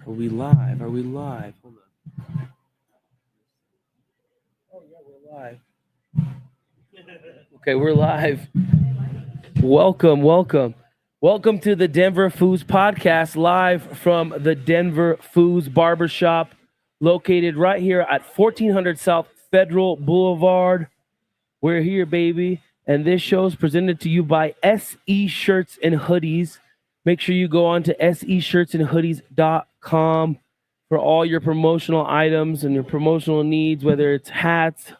Are we live? Hold on. Oh yeah, we're live. Okay, we're live. Welcome to the Denver Foos podcast, live from the Denver Foos Barbershop, located right here at 1400 South Federal Boulevard. We're here, baby, and this show is presented to you by SE Shirts and Hoodies. Make sure you go on to seshirtsandhoodies.com for all your promotional items and your promotional needs, whether it's hats,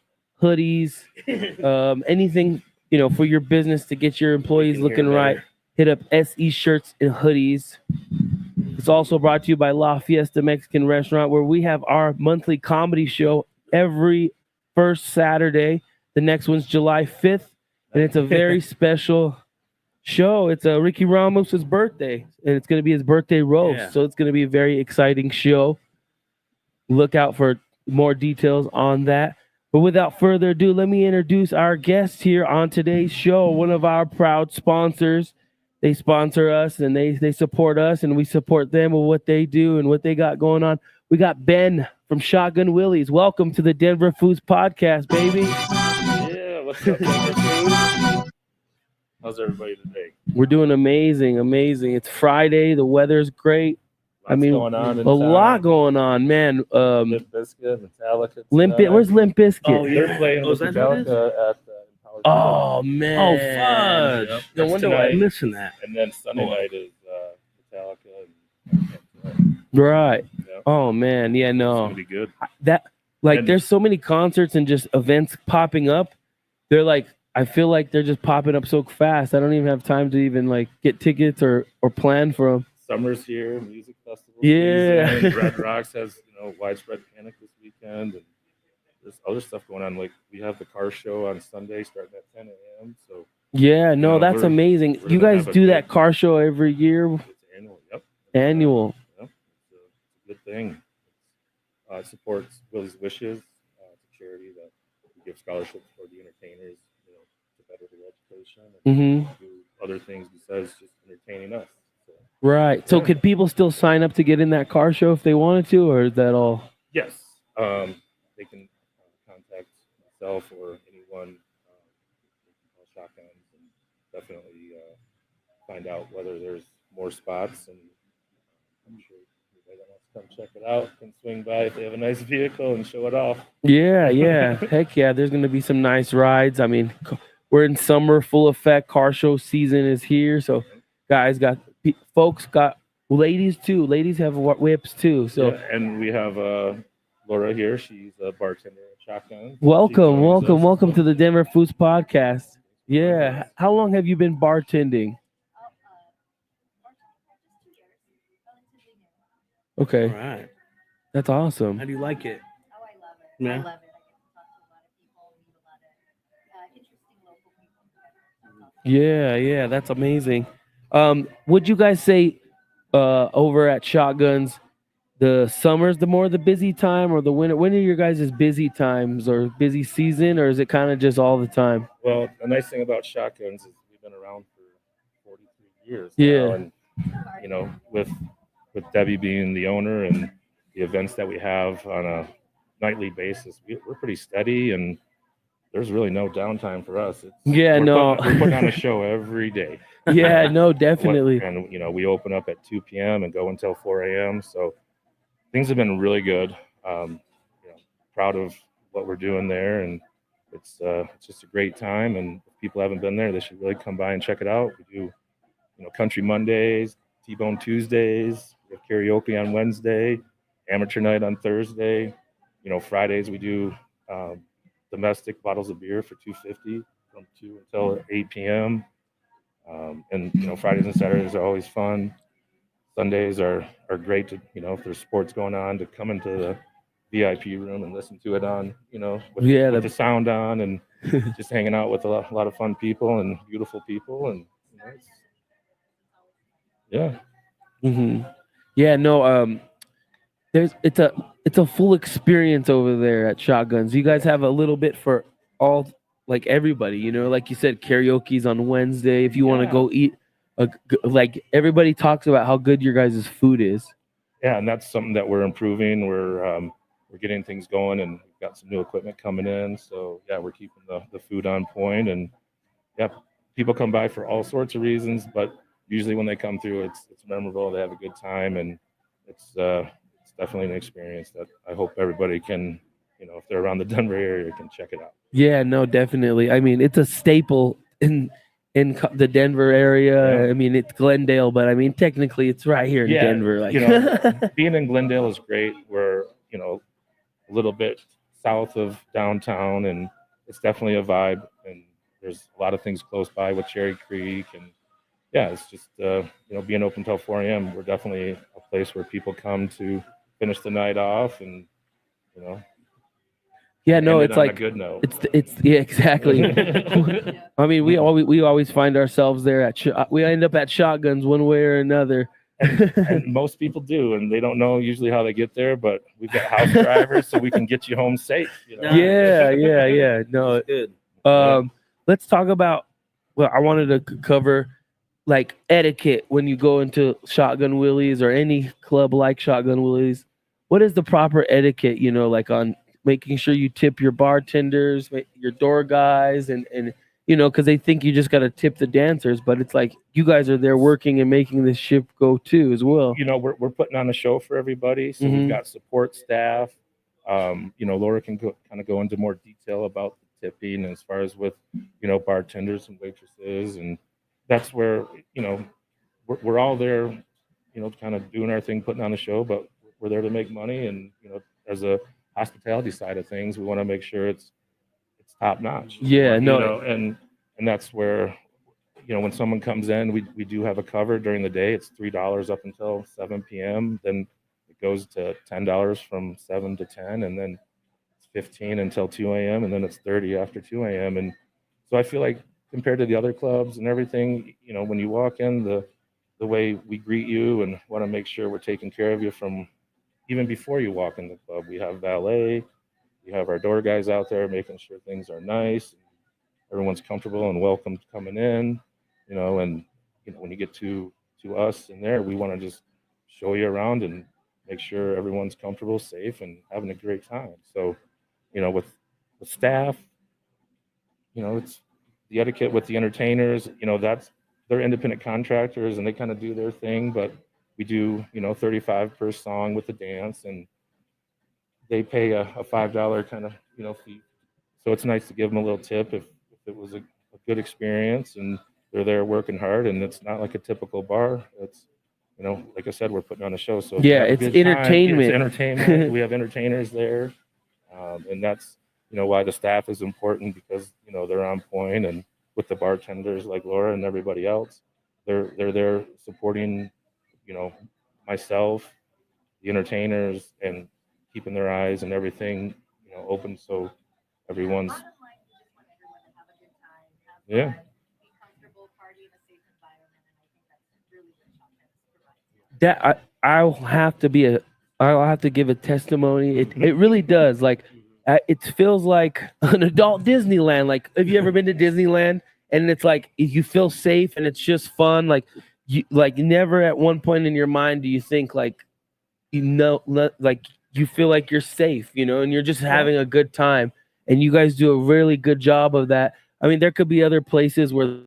hoodies, anything, for your business to get your employees looking right. Hit up SE Shirts and Hoodies. It's also brought to you by La Fiesta Mexican Restaurant, where we have our monthly comedy show every first Saturday. The next one's July 5th, and it's a very special show. It's Ricky Ramos' birthday, and it's going to be his birthday roast. Yeah. So it's going to be a very exciting show. Look out for more details on that. But without further ado, let me introduce our guest here on today's show, one of our proud sponsors. They sponsor us, and they support us, and we support them with what they do and what they got going on. We got Ben from Shotgun Willies. Welcome to the Denver Foos podcast, baby. Yeah, what's up, Denver Foos? How's everybody today? We're doing amazing. It's Friday. The weather's great. Going on a lot going on, man. Limp Bizkit, Metallica. Where's Limp Bizkit? Oh, yeah. They're playing with Metallica at the Oh, man. Oh, fudge. Yep. No wonder I missing that. And then Sunday night is Metallica. And Right. Yep. Oh, man. Yeah, It's no. going to be good. There's so many concerts and just events popping up. They're like, I feel like they're just popping up so fast. I don't even have time to even get tickets or plan for them. Summer's here, music festival. Yeah. Season. Red Rocks has widespread panic this weekend, and there's other stuff going on. Like we have the car show on Sunday starting at 10 a.m. So yeah, no, that's amazing. You guys do that car show every year? It's annual. Yep. Annual. Yep. It's a good thing. It supports Willie's Wishes. It's a charity that we give scholarships for the entertainers, to better their education and do other things besides just entertaining us. So, right. So could people still sign up to get in that car show if they wanted to, or is that all? Yes. They can contact myself or anyone. They can call Shotguns and definitely find out whether there's more spots. And I'm sure anybody that wants to come check it out can swing by if they have a nice vehicle and show it off. Yeah. Heck yeah. There's going to be some nice rides. I mean, we're in summer full effect. Car show season is here. So guys folks got ladies too. Ladies have whips too. So yeah, and we have Laura here. She's a bartender at Shotgun. Welcome to the Denver Foos podcast. Yeah. How long have you been bartending? Okay. All right. That's awesome. How do you like it? Oh, I love it. Yeah. I love it. I get to talk to a lot of people, meet a lot of interesting local people. Yeah, that's amazing. Would you guys say over at Shotguns, the summer's the busy time, or the winter? When are your guys' busy times or busy season, or is it kind of just all the time? Well, the nice thing about Shotguns is we've been around for 43 years. Yeah. Now, and with Debbie being the owner and the events that we have on a nightly basis, we're pretty steady, and there's really no downtime for us. We're putting on a show every day. Yeah, no, definitely. And we open up at 2 p.m. and go until 4 a.m. So things have been really good. Proud of what we're doing there, and it's just a great time. And if people haven't been there, they should really come by and check it out. We do Country Mondays, T-Bone Tuesdays, we have karaoke on Wednesday, amateur night on Thursday. Fridays we do domestic bottles of beer for $2.50 from 2 until 8 p.m. And Fridays and Saturdays are always fun. Sundays are great to if there's sports going on, to come into the VIP room and listen to it on with the sound on, and just hanging out with a lot of fun people and beautiful people, and yeah. Yeah, no, it's a full experience over there at Shotguns. You guys have a little bit for all, like everybody, like you said, karaoke's on Wednesday. If you want to go eat, like everybody talks about how good your guys' food is. yeah, and that's something that we're improving. We're getting things going, and we've got some new equipment coming in. So yeah, we're keeping the food on point, and yeah, people come by for all sorts of reasons, but usually when they come through, it's memorable. They have a good time, and it's definitely an experience that I hope everybody can, if they're around the Denver area, can check it out. Yeah, no, definitely. I mean, it's a staple in the Denver area. Yeah. I mean, it's Glendale, but I mean, technically, it's right here in Yeah, Denver. Like, being in Glendale is great. We're a little bit south of downtown, and it's definitely a vibe. And there's a lot of things close by with Cherry Creek, and yeah, it's just being open till 4 a.m. We're definitely a place where people come to finish the night off, and you know, yeah, no, end it it's on a like good note. it's yeah, exactly. I mean, we always find ourselves there we end up at Shotguns one way or another. And most people do, and they don't know usually how they get there. But we've got house drivers, so we can get you home safe. Yeah. No, That's good. let's talk about. Well, I wanted to cover like etiquette when you go into Shotgun Willies or any club like Shotgun Willies. What is the proper etiquette? Like on making sure you tip your bartenders, your door guys, and because they think you just got to tip the dancers, but it's like you guys are there working and making this ship go too as well. We're putting on a show for everybody. So Mhm. we've got support staff. Laura can kind of go into more detail about the tipping as far as with, bartenders and waitresses. And that's where, we're all there, kind of doing our thing, putting on a show, but we're there to make money. And, as a hospitality side of things, we want to make sure it's top notch. Yeah, no. And that's where, when someone comes in, we do have a cover during the day. It's $3 up until 7 p.m. Then it goes to $10 from 7 to 10, and then it's 15 until 2 a.m. and then it's 30 after 2 a.m. And so I feel like compared to the other clubs and everything, when you walk in, the way we greet you and want to make sure we're taking care of you from even before you walk in the club. We have valet, we have our door guys out there making sure things are nice, everyone's comfortable and welcome coming in, and when you get to us in there, we want to just show you around and make sure everyone's comfortable, safe, and having a great time. So, with staff, it's the etiquette with the entertainers. That's they're independent contractors and they kind of do their thing, but we do 35 per song with the dance, and they pay a $5 kind of fee. So it's nice to give them a little tip if it was a good experience and they're there working hard, and it's not like a typical bar. It's like I said, we're putting on a show. So if you Yeah, have a it's good time, entertainment. it's entertainment. We have entertainers there, and that's why the staff is important, because they're on point, and with the bartenders like Laura and everybody else, they're there supporting myself, the entertainers, and keeping their eyes and everything open, so everyone's Bottom line, we just want everyone to have a good time, have Yeah. fun, be comfortable, party in a safe environment, and I think that's really what Shotguns provides. That I'll have to give a testimony. It really does. Like it feels like an adult Disneyland. Like, have you ever been to Disneyland? And it's like you feel safe and it's just fun. Like never at one point in your mind do you think like like you feel like you're safe, and you're just having a good time. And you guys do a really good job of that. I mean, there could be other places where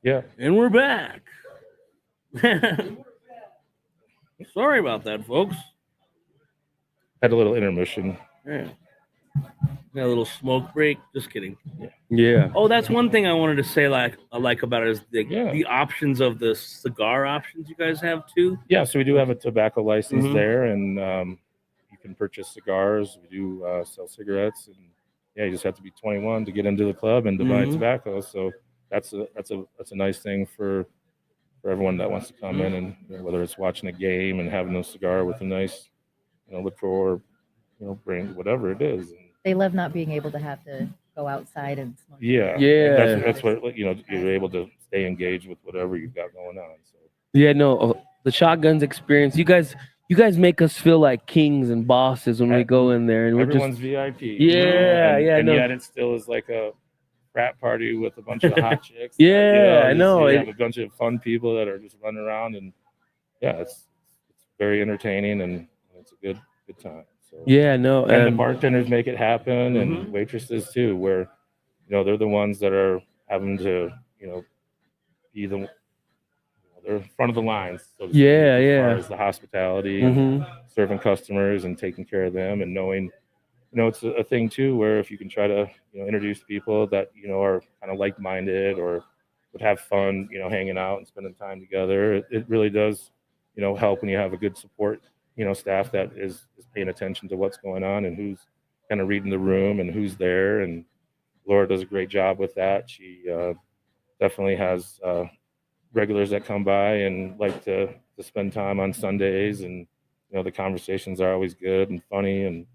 Yeah. And we're back. Sorry about that, folks. Had a little intermission. Yeah. Got a little smoke break. Just kidding. Yeah. Oh, that's one thing I wanted to say. I like about it is Yeah. the options of the cigar options you guys have too. Yeah, so we do have a tobacco license Mhm. there, and you can purchase cigars. We do sell cigarettes, and yeah, you just have to be 21 to get into the club and to buy Mhm. tobacco. So that's a nice thing for everyone that wants to come in, and whether it's watching a game and having a cigar with a nice liqueur, bring whatever it is. And They love not being able to have to go outside and smoke. yeah, Yeah. that's what you're able to stay engaged with whatever you've got going on. So Yeah, no, the shotguns experience. You guys make us feel like kings and bosses when we go in there, and we're everyone's just VIP. Yeah, yeah, and no. yet it still is like a frat party with a bunch of hot chicks. Yeah, I know. You have a bunch of fun people that are just running around, and yeah, it's very entertaining, and it's a good time. So yeah, no, and the bartenders make it happen, and Mhm. waitresses too, where they're the ones that are having to be they're in front of the lines. So to speak, Yeah, as yeah. far as the hospitality, and Mhm. serving customers and taking care of them, and knowing, it's a thing too, where if you can try to, introduce people that, are kind of like-minded or would have fun, hanging out and spending time together, it really does, help when you have a good support, staff that is paying attention to what's going on and who's kind of reading the room and who's there. And Laura does a great job with that. She definitely has regulars that come by and like to spend time on Sundays, and the conversations are always good and funny, and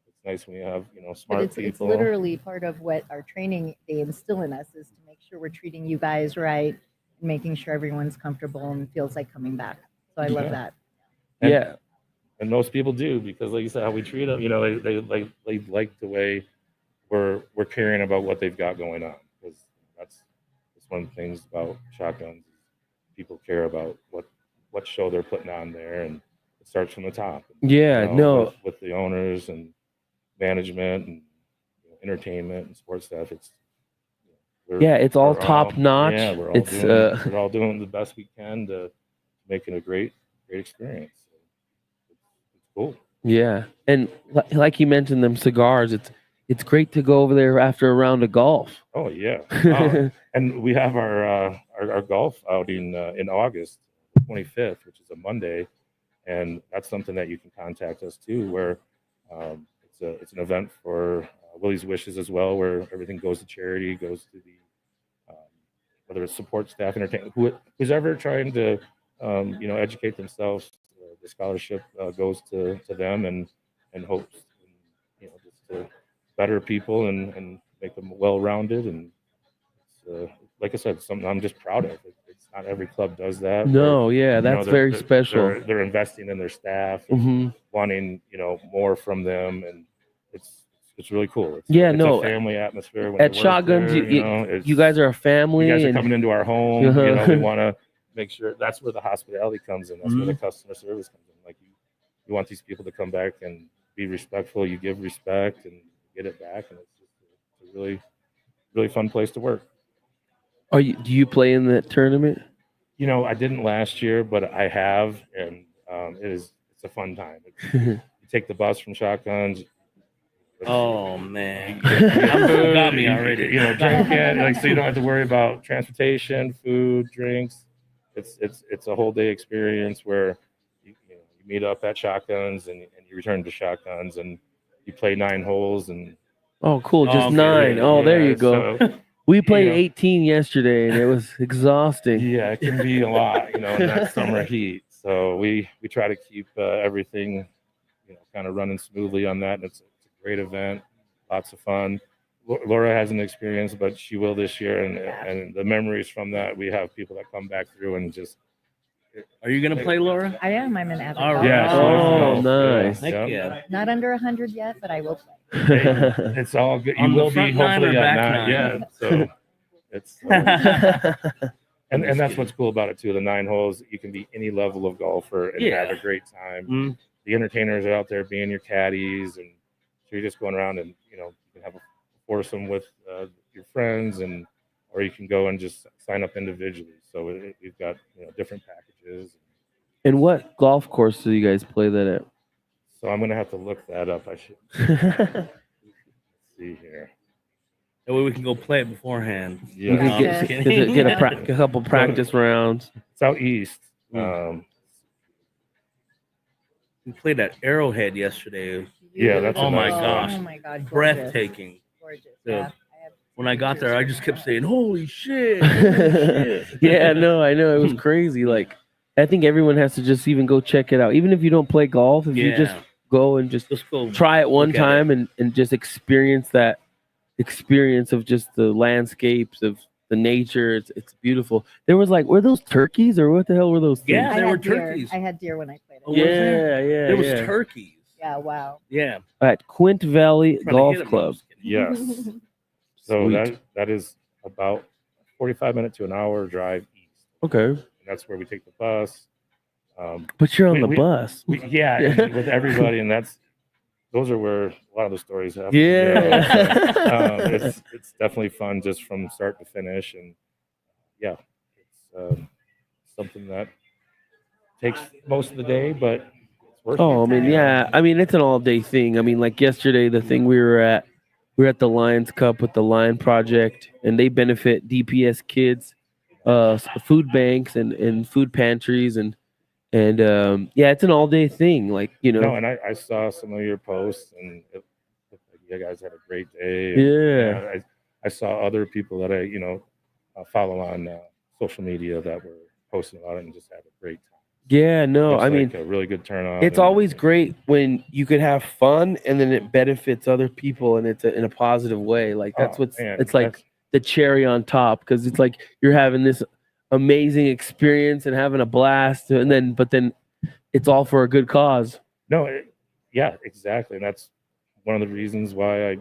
it's nice when you have But smart it's people. literally part of what our training they instill in us is to make sure we're treating you guys right and making sure everyone's comfortable and feels like coming back. So I love Yeah. that. And, Yeah. and most people do, because like you said, how we treat them, they like the way we're caring about what they've got going on, because that's one of the things about shotguns. People care about what show they're putting on there, and it starts from the top. Yeah, no. With the owners and management and entertainment and sports stuff. It's all we're top notch. Yeah, It's we're all doing the best we can to make it a great experience. So it's cool. yeah, and like you mentioned, them cigars. It's great to go over there after a round of golf. Oh yeah. Oh, and we have our golf outing in August 25th, which is a Monday, and that's something that you can contact us too, where it's an event for Willies Wishes as well, where everything goes to charity, goes to the whether it's support staff, entertainment, who's ever trying to educate themselves. The scholarship goes to them, and hopes, just to better people and make them well-rounded. And it's, like I said, something I'm just proud of. It's not every club does that. No, yeah, that's very special. They're investing in their staff, and hmm wanting more from them, and it's really cool. It's no, a family atmosphere. When at you work Shotguns, there, you guys are a family. you guys are and coming into our home. We want to make sure that's where the hospitality comes in. That's where the customer service comes in. Like you want these people to come back and be respectful. You give respect and get it back, and it's a really, really fun place to work. do you play in that tournament? I didn't last year, but I have, and it's a fun time. You take the bus from Shotguns. Oh man, Food, got me already. Drinking, so you don't have to worry about transportation, food, drinks. It's a whole day experience where you meet up at Shotguns, and you return to Shotguns, and you play 9 holes. And Oh, cool, just okay, 9. Oh, there you go. So, We played 18 yesterday, and it was exhausting. yeah, it can be a lot, in that summer heat. So we try to keep everything, kind of running smoothly on that. And it's a great event, lots of fun. Laura hasn't experienced, but she will this year, and the memories from that, we have people that come back through and just. Are you gonna play, Laura? I am. I'm an avid All golfer. right. Oh, nice. Heck yeah. Not under 100 yet, but I will play. It's all good. You On the will be front nine hopefully or at back 9. nine? Yeah. So it's and that's what's cool about it too. The 9 holes, you can be any level of golfer and Yeah. have a great time. Mm. The entertainers are out there being your caddies, and so you're just going around, and you can have a foursome with your friends, or you can go and just sign up individually. So we've got different packages. And what golf course do you guys play that at? So I'm gonna have to look that up. I should see here. That way we can go play it beforehand. You Yeah, can No, I'm get, just kidding. get a couple practice rounds. it's out east. We played at Arrowhead yesterday. Yeah, that's Oh my nice gosh. Oh my God. Gorgeous. Breathtaking. Gorgeous. Yeah. Yeah. I have When I got there, I just kept saying, "Holy shit!" Yeah, no, I know it was crazy. Like, I think everyone has to just even go check it out, even if you don't play golf. If you just go and just Just go try it one look at time and just experience that experience of just the landscapes of the nature. It's beautiful. There was like, were those turkeys or what the hell were those things? Yeah, I there had were deer. turkeys. I had deer when I played it. Oh, was there? Yeah, There was yeah. turkeys. Yeah. Wow. Yeah. At Quint Valley Trying to Golf hit 'em, I'm Club. just kidding. Yes. So Sweet. that is about 45 minute to an hour drive east. Okay, And that's where we take the bus. but you're on the We- bus. Yeah, Yeah. and with everybody, and those are where a lot of the stories happen. Yeah. It's definitely fun just from start to finish, and yeah, it's something that takes most of the day, but it's worth Oh, it. I mean, yeah. I mean, it's an all-day thing. I mean, like yesterday, the thing we were at the Lions Cup with the Lion Project, and they benefit DPS kids, food banks and food pantries, and yeah, it's an all-day thing. Like, No, and I saw some of your posts, and it looked like you guys had a great day. And, Yeah. I saw other people that I follow on social media that were posting about it and just had a great time. Yeah, no, Looks I mean, like a really good turnout. it's and- always great when you could have fun and then it benefits other people and it's in a positive way. Like that's Oh, man, it's like that's- the cherry on top, because it's like you're having this amazing experience and having a blast, but then it's all for a good cause. No, yeah, exactly, and that's one of the reasons why I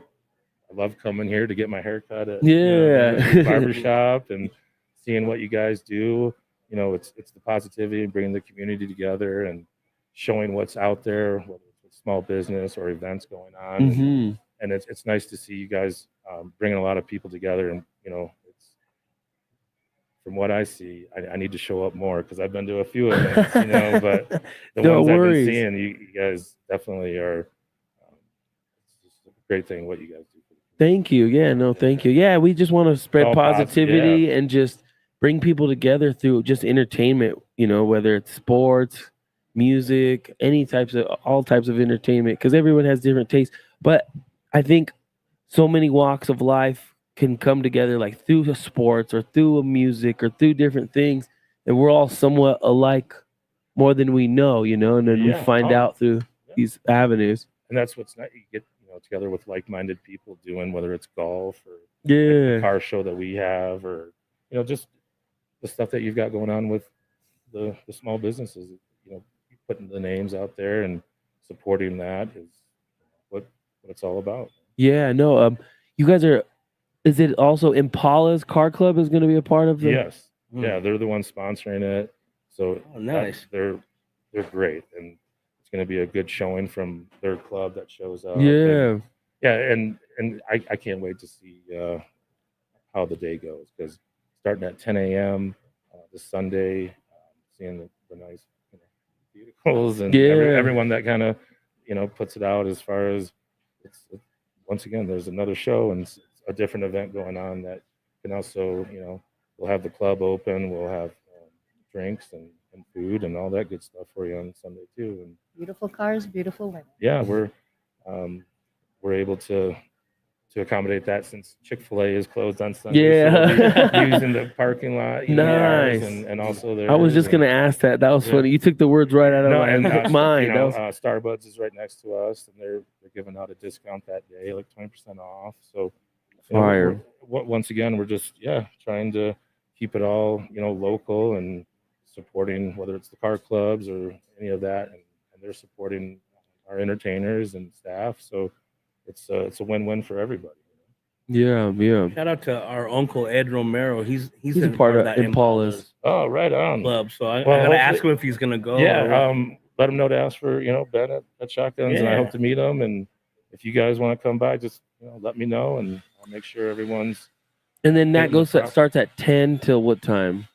love coming here to get my hair cut at Yeah. barbershop and seeing what you guys do. It's the positivity and bringing the community together and showing what's out there, whether it's with small business or events going on. Hmm. And it's nice to see you guys bringing a lot of people together. And it's from what I see, I need to show up more because I've been to a few events, but the No ones I've worries. been seeing, you guys definitely are. It's just a great thing what you guys do. Thank you. Yeah, no, thank you. Yeah, we just want to spread All positive, positivity and just bring people together through just entertainment, whether it's sports, music, all types of entertainment, because everyone has different tastes. But I think so many walks of life can come together, like through the sports or through a music or through different things, and we're all somewhat alike more than we know, and then we Yeah. find Oh. out through these avenues. And that's what's nice. You get together with like-minded people doing, whether it's golf or Yeah. the car show that we have, or just the stuff that you've got going on with the small businesses. Putting the names out there and supporting that is what it's all about. Yeah, no. You guys are. Is it also Impala's Car Club is going to be a part of the? Yes, Hmm. yeah, they're the ones sponsoring it, so Oh, nice. they're great, and it's going to be a good showing from their club that shows up. Yeah. and I can't wait to see how the day goes, because starting at 10 a.m. This Sunday, seeing the nice vehicles and Yeah. everyone that kind of puts it out, as far as once again, there's another show and it's a different event going on that can also we'll have the club open, we'll have drinks and food and all that good stuff for you on Sunday too. And Beautiful cars, beautiful women. yeah, we're able to accommodate that, since Chick-fil-A is closed on Sunday. So we'll Yeah. be using the parking lot, Nice. and also there. I was just gonna ask that. That was Yeah. funny. You took the words right out of No, my and mind. That was- Starbucks is right next to us, and they're giving out a discount that day, like 20% off. So, Fire. once again, we're just trying to keep it all local and supporting, whether it's the car clubs or any of that, and they're supporting our entertainers and staff. So it's a win-win for everybody. yeah. Shout out to our uncle Ed Romero. He's He's a part of that Impala's. Oh, right on. club. So I Well, gotta ask hopefully- him if he's gonna go. Yeah, let him know to ask for Ben at Shotguns, and I Yeah. hope to meet him. And if you guys want to come by, just let me know, and I'll make sure everyone's And then that Getting the goes prop- starts at 10 till what time?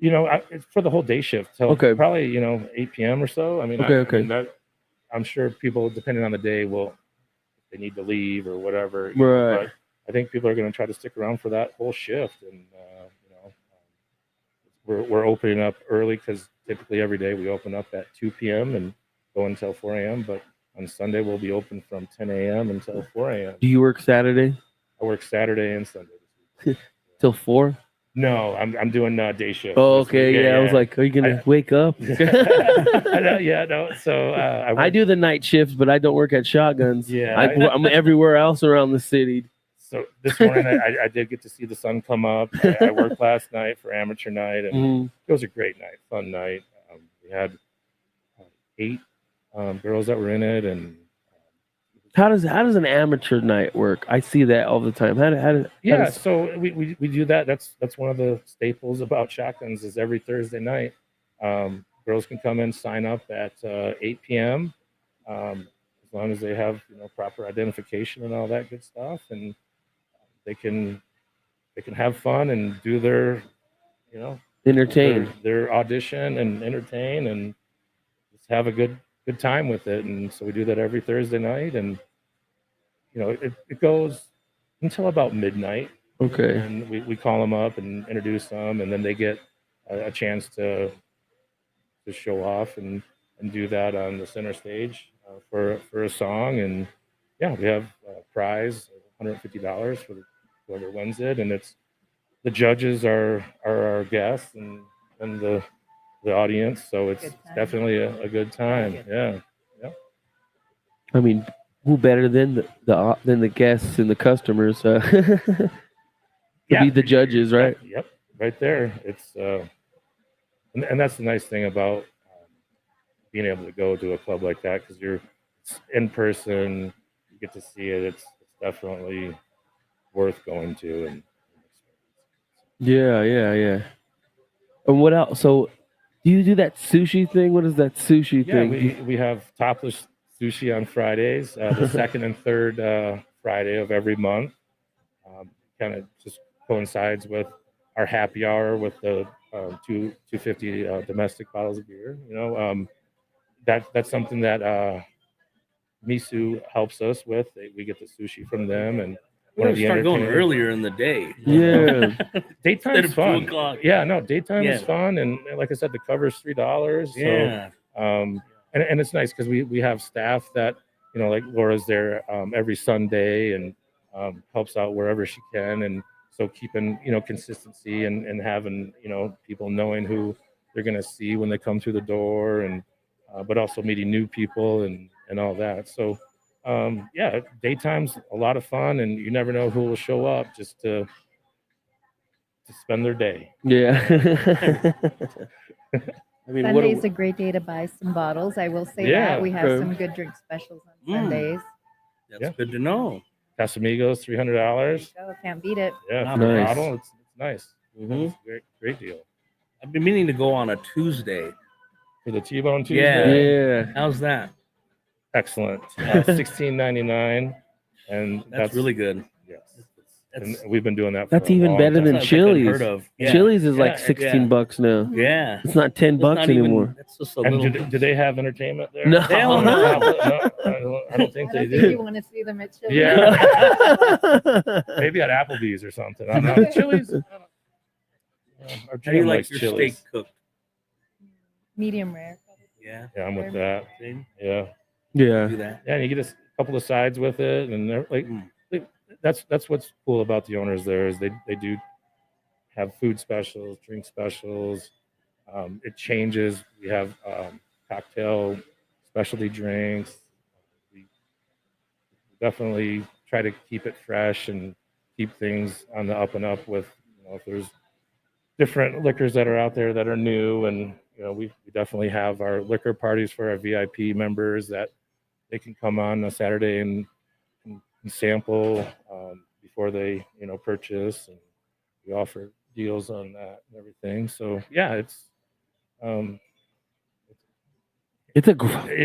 It's for the whole day shift. So Okay. probably 8 p.m. or so. I mean, Okay. I'm sure people, depending on the day, will, if they need to leave or whatever. Right. But I think people are going to try to stick around for that whole shift, and we're opening up early because typically every day we open up at 2 p.m. and go until 4 a.m. But on Sunday we'll be open from 10 a.m. until 4 a.m. Do you work Saturday I work Saturday and Sunday this week. till 4? No, I'm doing day shift. Oh, this okay. week. Yeah, I was like, are you gonna wake up? I know, yeah, no. So I do the night shift, but I don't work at Shotguns. Yeah, I'm everywhere else around the city. So this morning I did get to see the sun come up. I worked last night for amateur night, and it was a great night, fun night. We had 8 girls that were in it, and How does an amateur night work? I see that all the time. So we do that. That's one of the staples about Shotguns is every Thursday night. Girls can come in, sign up at 8 p.m. As long as they have proper identification and all that good stuff, and they can have fun and do their entertain their audition and entertain and just have a good time with it. And so we do that every Thursday night, and it goes until about midnight. Okay. And we call them up and introduce them, and then they get a chance to show off and do that on the center stage for a song. And yeah, we have a prize of $150 for whoever wins it, and it's the judges are our guests and the audience, so it's definitely a good time. Yeah. I mean, who better than the guests and the customers to be the judges, right? Yep, right there. It's and that's the nice thing about being able to go to a club like that, because you're in person, you get to see it. It's definitely worth going to. And Yeah. And what else? So, do you do that sushi thing? What is that sushi thing? We have topless sushi on Fridays, the second and third Friday of every month. Kind of just coincides with our happy hour with the 250 domestic bottles of beer. That's something that Misu helps us with. We get the sushi from them, and We're gonna start going earlier in the day. Yeah. Daytime's of fun. 2 o'clock. Yeah, no, daytime is Yeah. fun, and like I said, the cover's $3. Yeah. So, and it's nice because we have staff that like Laura's there every Sunday and helps out wherever she can, and so keeping consistency and having people knowing who they're gonna see when they come through the door, and but also meeting new people and all that. So. Daytime's a lot of fun, and you never know who will show up just to spend their day. Yeah. I mean, Sunday's a great day to buy some bottles. I will say that we have okay. some good drink specials on Sundays. That's good to know. Casamigos, $300. So can't beat it. Yeah, Nice. for a bottle, it's nice. Mhm. It's a great deal. I've been meaning to go on a Tuesday. For the T-Bone Tuesday, Yeah. How's that? excellent. $16.99, and That's really good. yes. That's- And we've been doing that. That's for a even long better time. than That's like I've Chili's. heard of. Yeah. Chili's is like Yeah, 16 bucks now. Yeah. It's not 10 It's bucks not even- anymore. That's just a And little. do they have entertainment there? No. Hell No, no. I don't think I they don't think you do. want to see them at Chili's. Yeah. Maybe at Applebee's or something. I don't know. Chili's. Our How do you GM like likes your Chili's. steak cooked? Medium rare. Yeah. Yeah, I'm with that. See? Yeah. Yeah. Do that. Yeah, and you get a couple of sides with it, and they're like, Mm. that's what's cool about the owners there is they do have food specials, drink specials. It changes. We have cocktail specialty drinks. We definitely try to keep it fresh and keep things on the up and up with if there's different liquors that are out there that are new, and we definitely have our liquor parties for our VIP members that they can come on a Saturday and sample before they purchase, and we offer deals on that and everything. So yeah, it's It's a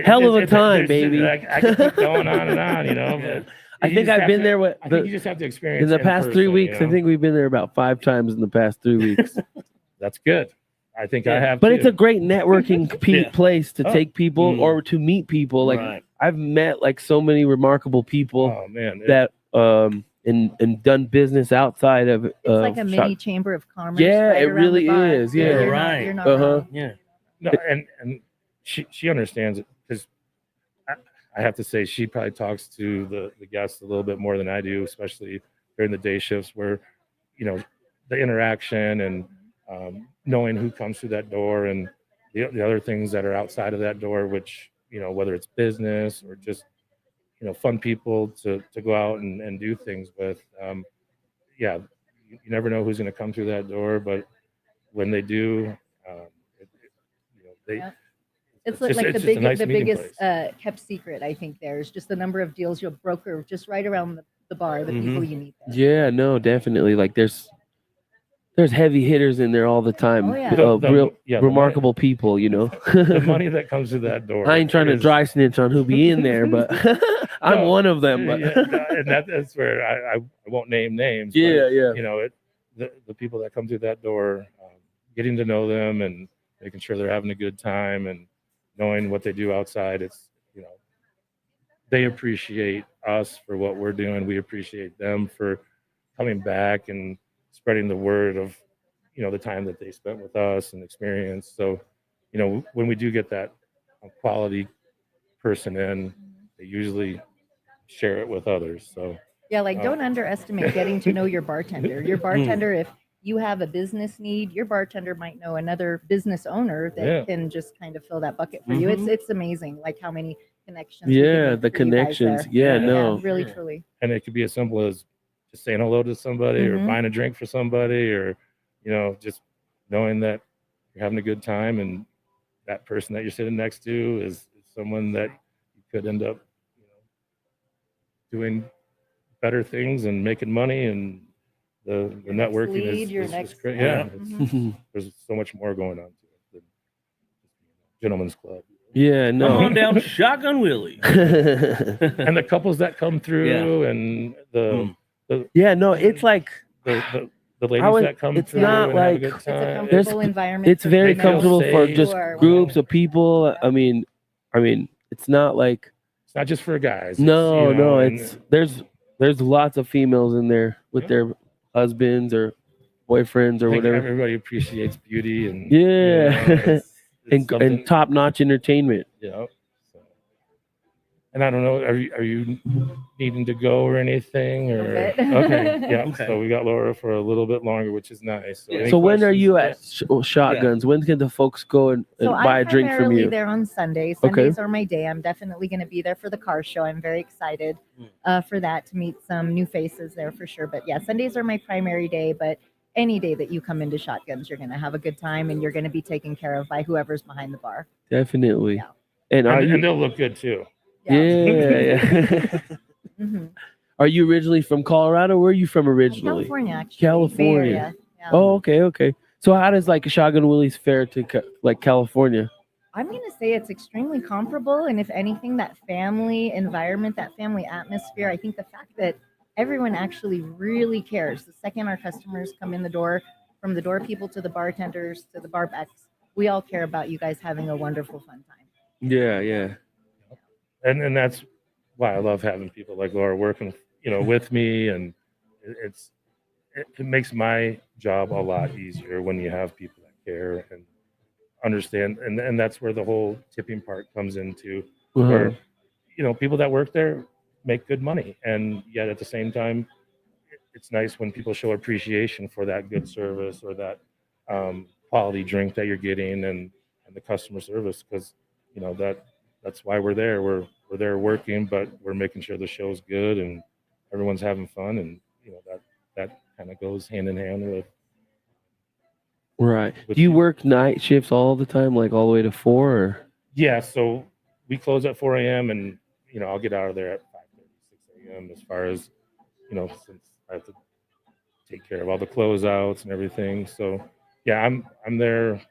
hell of a time, baby. I can keep going on and on, Yeah. but I You think just I've have been to- there with I think you just have to experience in the it past 3 person, weeks. you I know? think we've been there about 5 times in the past 3 weeks. That's good. I think I Yeah. have But too. it's a great networking Yeah. place to Oh. take people Mm. or to meet people. Like Right. I've met like so many remarkable people Oh man, that and done business outside of It's like a shot- mini chamber of commerce. Yeah, right it around really the bar. is, yeah. you're Right. not, you're not Uh-huh. wrong. Yeah. no, and she understands it because I have to say she probably talks to the guests a little bit more than I do, especially during the day shifts where the interaction and knowing who comes through that door and the other things that are outside of that door, which whether it's business or just fun people to go out and do things with. Yeah, you never know who's going to come through that door, but when they do, they. Yeah. It's just- like it's the just a nice the meeting biggest place. kept secret, I think. There's just the number of deals you'll broker just right around the bar, the Mhm. people you meet there. Yeah, no, definitely. Like there's heavy hitters in there all the time. Oh, yeah. Real the remarkable people, the money that comes through that door. I ain't trying to is- dry snitch on who be in there, but I'm No, one of them. But yeah, no, and that's where I won't name names. yeah, but, yeah. The people that come through that door, getting to know them and making sure they're having a good time and knowing what they do outside. It's they appreciate us for what we're doing. We appreciate them for coming back and spreading the word of the time that they spent with us and experience. So when we do get that quality person in, they usually share it with others. So Yeah, like don't underestimate getting to know your bartender. Your bartender, if you have a business need, your bartender might know another business owner that Yeah. can just kind of fill that bucket for you. Mhm. It's amazing, like how many connections. we can Yeah, make the for you guys connections. there. Yeah, Yeah. no. really, Yeah. truly. and it could be as simple as just saying hello to somebody or Mhm. buying a drink for somebody or just knowing that you're having a good time and that person that you're sitting next to is someone that you could end up doing better things and making money and the Your next networking lead, your is next- great. Yeah. It's, there's so much more going on to it than gentleman's club. Yeah, Come no. on down to Shotgun Willie. And the couples that come through and Mm. Yeah, no, it's like the ladies I would- that come it's through not and have a like- good It's a time. comfortable environment. it's for very They feel comfortable for safe. just who are- groups of people. I mean, it's not like It's not just for guys. no, it's, you know, and- it's there's lots of females in there with Yeah. their husbands or boyfriends or I think whatever. everybody appreciates beauty and Yeah. it's And something, top notch entertainment. so. And I don't know, are you needing to go or anything or A bit. okay, yeah. Okay. So we got Laura for a little bit longer, which is nice. Yeah. any So when are questions? you at Shotguns? When can the folks go and So buy a I'm drink from primarily you? there on Sundays. Okay. Sundays are my day. I'm definitely going to be there for the car show. I'm very excited for that, to meet some new faces there for sure. But yeah, Sundays are my primary day. But any day that you come into Shotguns, you're going to have a good time and you're going to be taken care of by whoever's behind the bar. Definitely. Yeah. And are And you? they'll look good too. Yeah. Mhm. Are you originally from Colorado? Where are you from originally? California, actually. California. Bay Area. Yeah. Oh, okay. So how does like Shotgun Willie's fare to like California? I'm going to say it's extremely comparable. And if anything, that family environment, that family atmosphere, I think the fact that everyone actually really cares. The second our customers come in the door, from the door people to the bartenders to the bar backs, we all care about you guys having a wonderful, fun time. Yeah. And that's why I love having people like Laura working, with me, and it makes my job a lot easier when you have people that care and understand, and that's where the whole tipping part comes into, Uh-huh. where people that work there make good money, and yet at the same time, it's nice when people show appreciation for that good service or that quality drink that you're getting and the customer service, because that's why we're there. We're there working, but we're making sure the show's good and everyone's having fun, and that kind of goes hand in hand with. Right. With Do you you. work night shifts all the time, like all the way to 4? Or? Yeah, so we close at 4 a.m. and I'll get out of there at 5:30, 6 a.m. as far as since I have to take care of all the closeouts and everything. So yeah, I'm there.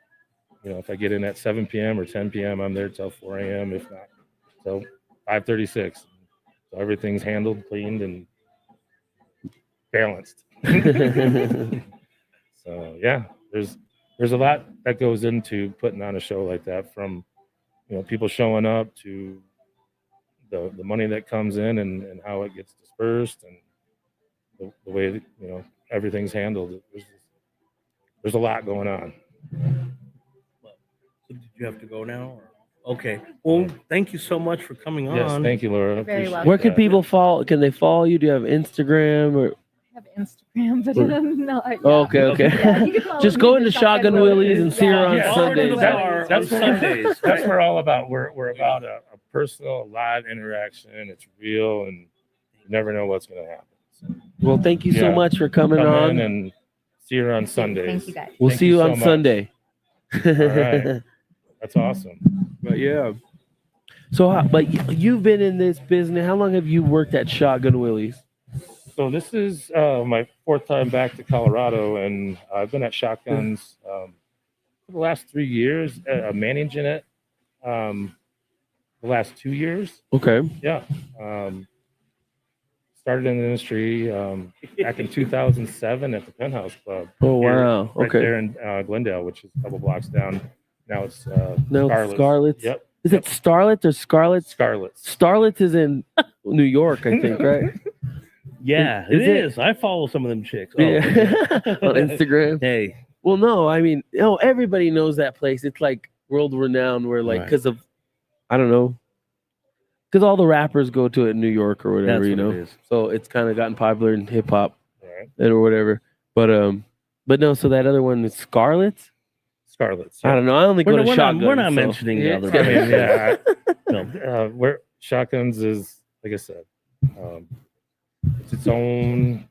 If I get in at 7 p.m. or 10 p.m., I'm there till 4 a.m. If not, till 5:36. So everything's handled, cleaned, and balanced. So yeah, there's a lot that goes into putting on a show like that, from people showing up to the money that comes in and how it gets dispersed, and the way that, everything's handled. There's a lot going on. So did you have to go now? Okay. Well, thank you so much for coming on. Yes, thank you, Laura. You're very Appreciate welcome. Where can that. people follow? Can they follow you? Do you have Instagram or? I have Instagram, but not. Yeah. Oh, okay. Yeah, you can follow Just me go at into Shotgun Willies and see her on Yeah, Sundays. That's That's on Sundays. That's what we're all about. We're about a personal, live interaction. It's real, and you never know what's going to happen. So Well, thank you so Yeah. much for coming come on. in and see her on Sundays. Thank you, guys. We'll Thank see you you so on much. Sunday. right. That's awesome. But yeah. So, but you've been in this business. How long have you worked at Shotgun Willies? So this is my fourth time back to Colorado, and I've been at Shotguns for the last 3 years, managing it. The last 2 years, Okay. yeah. Started in the industry back in 2007 at the Penthouse Club. Oh here, wow. right Okay. there in Glendale, which is a couple blocks down. Now it's No, Scarlet's. Scarlet's. Yep, Is it Starlet or Scarlet? Scarlet's. Starlet is in New York, I think, right? Yeah, Is it it- is. I follow some of them chicks. Oh, Yeah. On Instagram. Hey, Well, no, I mean, everybody knows that place. It's like world renowned. Where like Right. because of, I don't know, because all the rappers go to it in New York or whatever, that's you what know. it is. So it's kind of gotten popular in hip hop Right. or whatever. But no. So that other one is Scarlet. Scarlet's. I don't know. I only go to Shotgun. We're not so- mentioning the Yeah. other I mean, places. yeah. No. Where Shotguns is, like I said, it's its own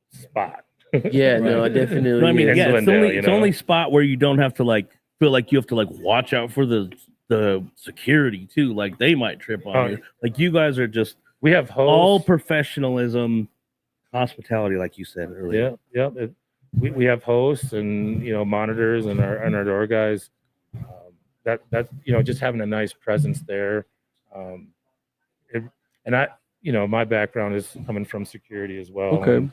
spot. Yeah, no, Right. definitely. No, I mean, in yeah, it's Glendale, the only spot where you don't have to feel like you have to watch out for the security too. Like they might trip on Oh, you. Like you guys are just We have hosts. all professionalism, hospitality, like you said earlier. Yeah. We have hosts and monitors and our door guys. That just having a nice presence there. My background is coming from security as well. Okay. And,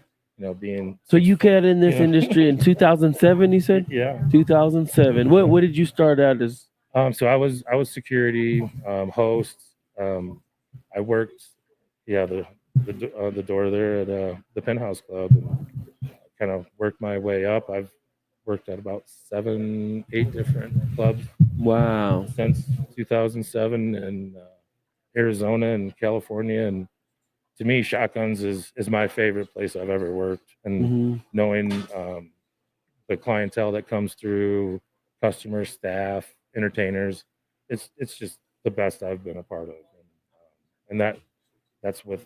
being So you got in this Yeah. industry in 2007, you said? yeah. 2007. What did you start out as? So I was security host. I worked the door there at the Penthouse Club, and kind of worked my way up. I've worked at about 7-8 different clubs Wow. since 2007 in Arizona and California. And to me, Shotguns is my favorite place I've ever worked. And Hmm. knowing the clientele that comes through, customers, staff, entertainers, it's just the best I've been a part of. And that's with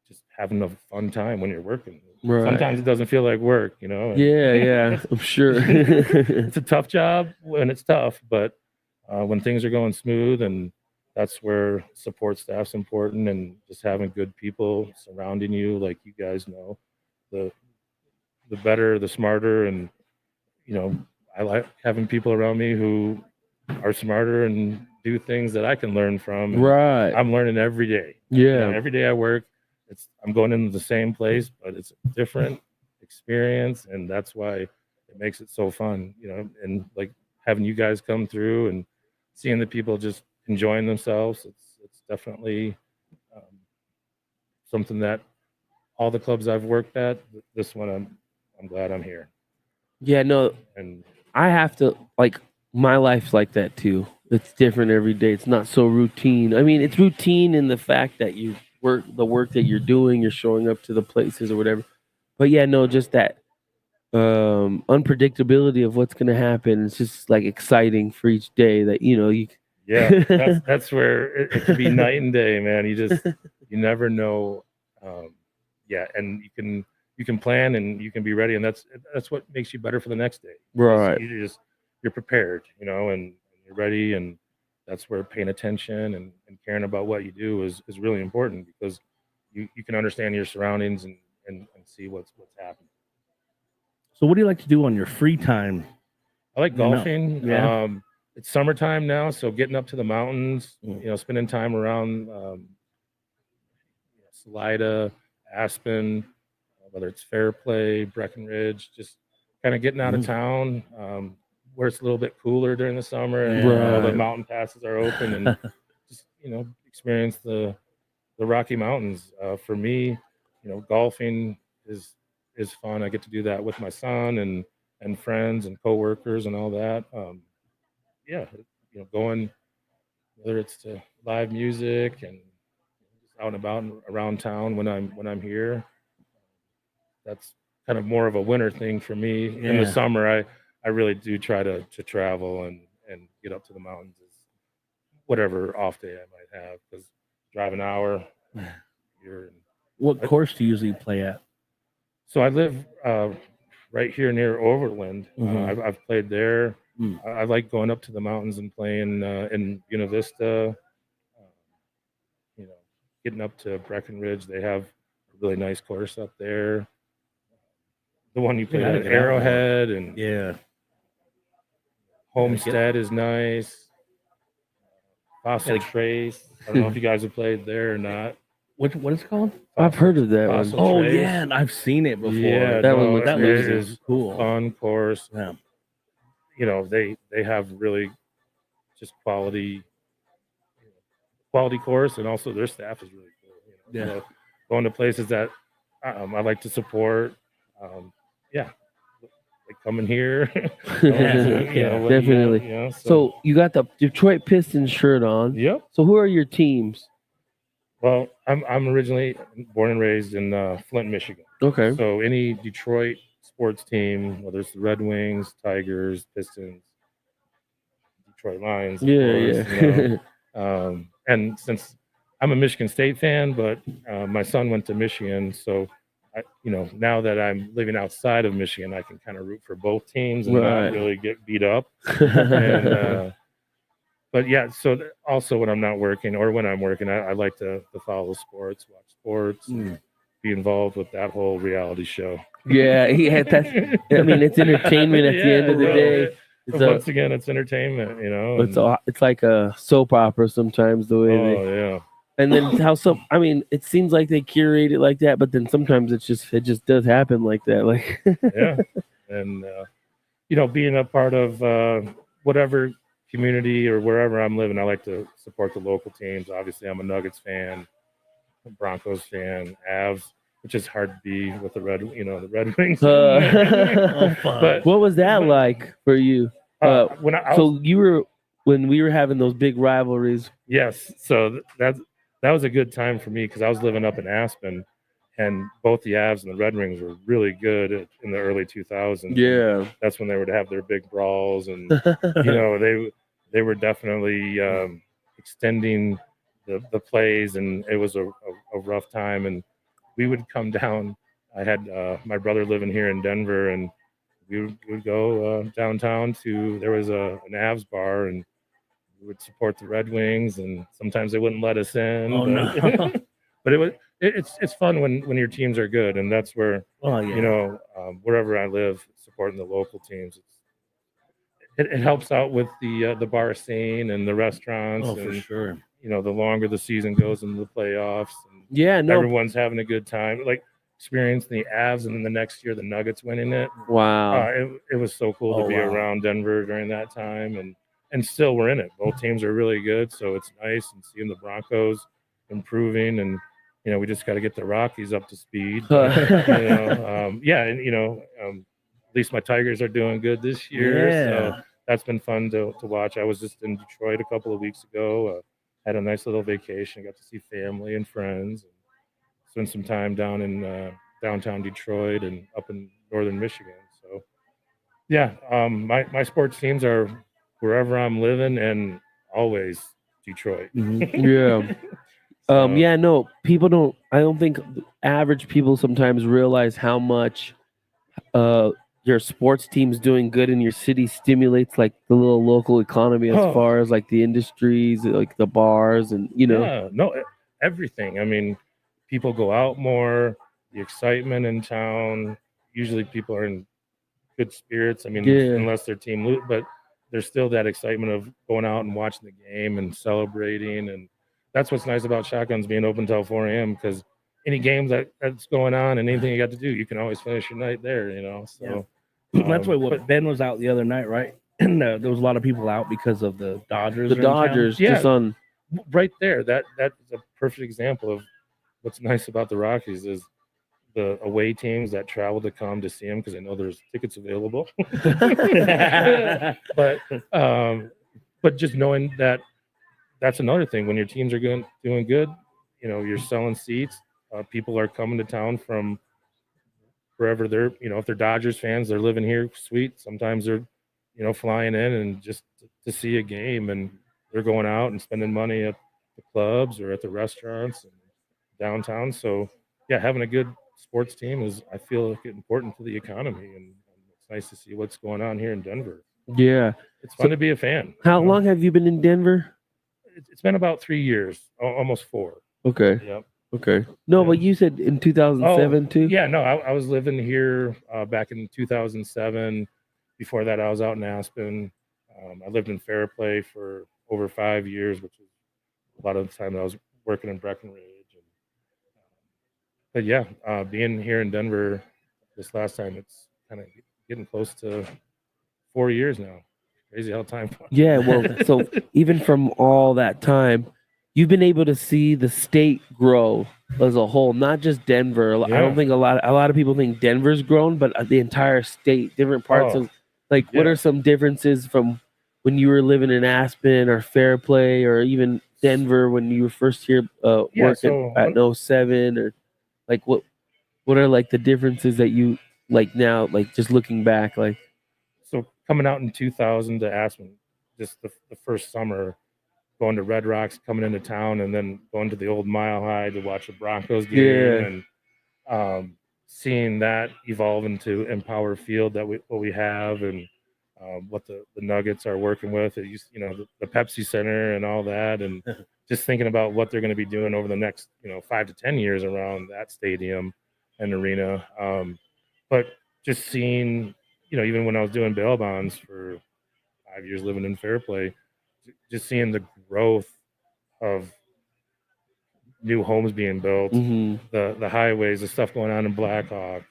just having a fun time when you're working. Right. Sometimes it doesn't feel like work, and Yeah, I'm sure. it's a tough job when it's tough, but when things are going smooth, and that's where support staff's important, and just having good people surrounding you, like you guys know, the better, the smarter, and I like having people around me who are smarter and do things that I can learn from. and Right. I'm learning every day. Yeah. Every day I work, I'm going into the same place, but it's a different experience, and that's why it makes it so fun. And like having you guys come through and seeing the people just enjoying themselves. It's definitely something that all the clubs I've worked at, this one I'm glad I'm here. Yeah, no, And I have to my life's like that too. It's different every day. It's not so routine. I mean, it's routine in the fact that you the work that you're doing, you're showing up to the places or whatever. But yeah, no, just that unpredictability of what's gonna happen. It's just exciting for each day that you yeah, that's where it could be night and day, man. You never know. And you can plan and you can be ready, and that's what makes you better for the next day. Right. You're prepared, and you're ready, and that's where paying attention and caring about what you do is really important, because you can understand your surroundings and see what's happening. So, what do you like to do on your free time? I like golfing. Yeah. It's summertime now, so getting up to the mountains, spending time around Salida, Aspen, whether it's Fairplay, Breckenridge, just kind of getting out of town where it's a little bit cooler during the summer and all the Right. mountain passes are open and just, experience the Rocky Mountains. For me, golfing is fun. I get to do that with my son and friends and coworkers and all that. Yeah, going whether it's to live music and just out and about and around town when I'm here. That's kind of more of a winter thing for me. In the Yeah. summer, I really do try to travel and get up to the mountains, whatever off day I might have, because drive an hour here. What course do you usually play at? So I live right here near Overland. Mhm. I've played there. Mm. I like going up to the mountains and playing in Buena Vista. You know, getting up to Breckenridge, they have a really nice course up there. The one you played gotta at get out more. Arrowhead and Yeah. Homestead is nice. Fossil Trace. I don't know if you guys have played there or not. What is it called? I've heard of that one. Fossil Oh Trace. yeah, and I've seen it before. Yeah, That one looks that good. looks it is cool. fun course. Yeah. They have really just quality course, and also their staff is really cool. Yeah. So going to places that I like to support. Yeah, like coming here. Definitely. So you got the Detroit Pistons shirt on. Yep. So who are your teams? Well, I'm originally born and raised in Flint, Michigan. Okay. So any Detroit sports team, whether it's the Red Wings, Tigers, Pistons, Detroit Lions, of course, and since I'm a Michigan State fan, but my son went to Michigan, so now that I'm living outside of Michigan, I can kind of root for both teams and Right. not really get beat up. And, but yeah, so also when I'm not working or when I'm working, I like to follow sports, watch sports, and be involved with that whole reality show. Yeah, that's. I mean, it's entertainment at the end of the day. Once again, it's entertainment, It's like a soap opera sometimes the way they. Oh yeah. And then I mean, it seems like they curate it like that, but then sometimes it just does happen like that. Like Yeah, and being a part of whatever community or wherever I'm living, I like to support the local teams. Obviously, I'm a Nuggets fan, a Broncos fan, Avs, which is hard to be with the Red Wings. But what was that like for you? When we were having those big rivalries. Yes, so that was a good time for me because I was living up in Aspen, and both the Avs and the Red Wings were really good in the early 2000s. Yeah, that's when they would have their big brawls, and they were definitely extending the plays, and it was a rough time. And we would come down. I had my brother living here in Denver, and we would go downtown there was an Avs bar, and we would support the Red Wings, and sometimes they wouldn't let us in. Oh, no. But it's fun when your teams are good, and that's where wherever I live, supporting the local teams, it helps out with the bar scene and the restaurants. Oh, for sure. The longer the season goes into the playoffs, and everyone's having a good time. Like experiencing the Avs, and then the next year the Nuggets winning it. Wow, it was so cool to be around Denver during that time, and still we're in it. Both teams are really good, so it's nice and seeing the Broncos improving, and we just got to get the Rockies up to speed. At least my Tigers are doing good this year, so that's been fun to watch. I was just in Detroit a couple of weeks ago. Had a nice little vacation, got to see family and friends, and spent some time down in downtown Detroit and up in northern Michigan. So my sports teams are wherever I'm living, and always Detroit. Yeah. People don't. I don't think average people sometimes realize how much your sports team's doing good in your city stimulates like the little local economy as far as like the industries, like the bars, and everything. I mean, people go out more. The excitement in town. Usually, people are in good spirits. I mean, unless their team lose, but there's still that excitement of going out and watching the game and celebrating. And that's what's nice about Shotguns being open till 4 a.m. because any games that's going on and anything you got to do, you can always finish your night there. You know, so That's why but Ben was out the other night, right? And there was a lot of people out because of the Dodgers. The are in town. Dodgers Yeah. just on. right there, that's a perfect example of what's nice about the Rockies is the away teams that travel to come to see them because I know there's tickets available. but just knowing that that's another thing when your teams are doing good, you know, you're selling seats. People are coming to town from wherever they're, you know, if they're Dodgers fans, they're living here, sweet. Sometimes they're, you know, flying in and just to see a game, and they're going out and spending money at the clubs or at the restaurants and downtown. So yeah, having a good sports team is, I feel like, important to the economy, and it's nice to see what's going on here in Denver. Yeah. It's fun to be a fan. How you know? long have you been in Denver? It's been about 3 years, almost 4. Okay. Yep. Okay. No, Yeah. but you said in 2007 too. Yeah, no, I was living here back in 2007. Before that, I was out in Aspen. I lived in Fairplay for over 5 years, which was a lot of the time I was working in Breckenridge. But yeah, being here in Denver this last time, it's kind of getting close to 4 years now. Crazy how time flies. Yeah. Well, so even from all that time, you've been able to see the state grow as a whole, not just Denver. I Yeah. don't think a lot of people think Denver's grown, but the entire state, different parts of, like, what yeah. are some differences from when you were living in Aspen or Fairplay or even Denver when you were first here working so at 07, or like what are like the differences that you like now, like just looking back, like. So coming out in 2000 to Aspen, just the first summer, going to Red Rocks, coming into town, and then going to the old Mile High to watch the Broncos game, and seeing that evolve into Empower Field that we have, and what the Nuggets are working with. It used, you know, the Pepsi Center and all that, and just thinking about what they're going to be doing over the next, you know, 5 to 10 years around that stadium and arena. But just seeing, you know, even when I was doing bail bonds for 5 years living in Fairplay, just seeing the growth of new homes being built, the highways, the stuff going on in Blackhawk,